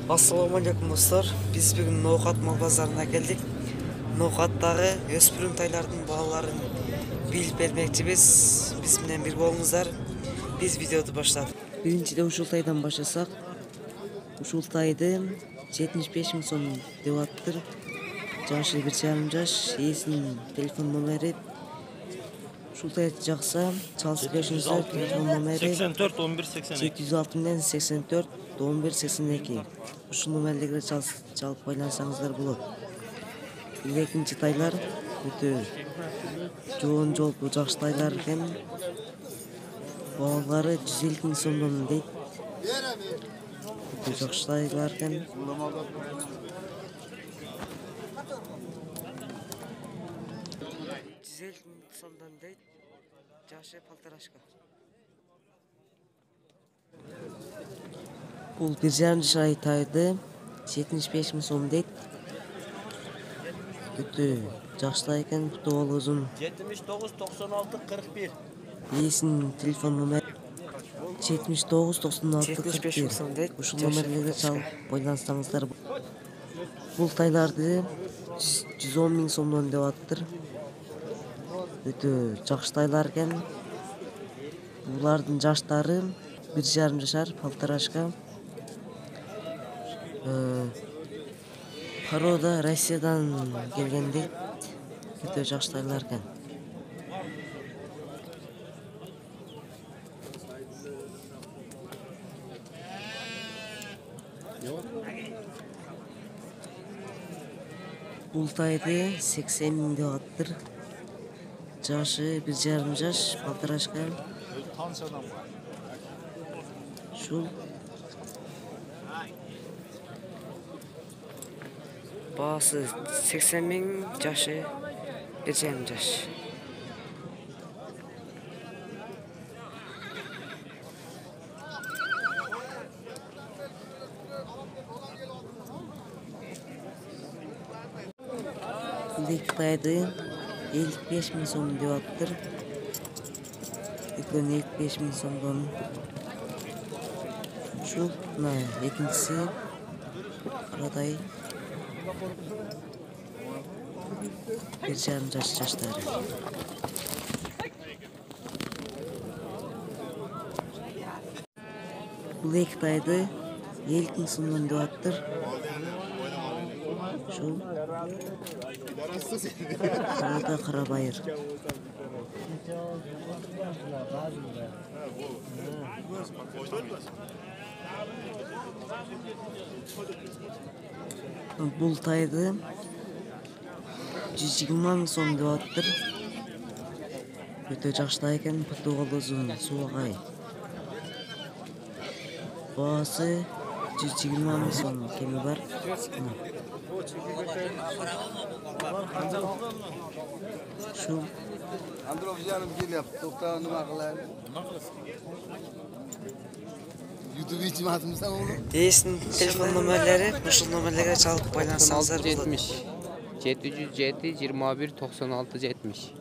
Assalamu alaikum dostlar. Biz bugün Nokat mal pazarına geldik. Nokat'tағы өспүрүм тайлардын балаларын билип бермекчибиz. Биз менен бир болуңуздар. Биз видеоду баштадык. Биринчиде ушул тайдан баштасак. Ушул тайды 75 000 сом деп аттыр. Жашы 1,5 жаш, ээсинин телефон номери. Ушул тайды жакса, чалып беришиңиздер. Телефон номери 84 11 82. 706 84 11 82. Ушул номерлерге чалып байлансаңыздар болот. Экинчи тайлар өтө жоон жолку жакшы тайлар экен. Балалары 150 000 сомдон дейт. Өтө жакшы тайлар экен. Сомдон дейт. Жашы полторашка. Бул 1,5 жаш тайды 75 000 сом дейт. Өтө жакшы экен, буту узун. 79 96 41. Ээсинин телефон номери 79 96 41. Ушул номерлерге чалып байлансаңыздар. Бул тайларды 110 000 сомдон деп аттыр. Өтө жакшы тайлар экен. Булардын жаштары 1,5 жашар, полторашка. Порода Россиядан келген дейт. Өтө жакшы тайлар экен. Бул тайды 80 000 деп аттыр. Жашы 1,5 жаш, полторашка. Шул баасы 80 000, жашы 1,5 жаш. Эки тайды 55 000 сом деп аттыр. Экөөнү 55 000 сомдон. Ушул мына экинчиси арадай 1,5 жаш жаштары. Бул эки тайды 50 000 сомдон деп аттыр. Ушул арада карабайыр. Бул тайды 120 000 сом деп аттыр. Өтө жакшы экен, буту узун, суугай. Баасы 120 000 сом кеми бар. Şu Androv canım geliyor. Toprağını bakılar. YouTube için atmışsan oğlum. ээсинин телефон номерлери, ушул номерлерге чалып байлансаңыздар болот. 707 21 96 70.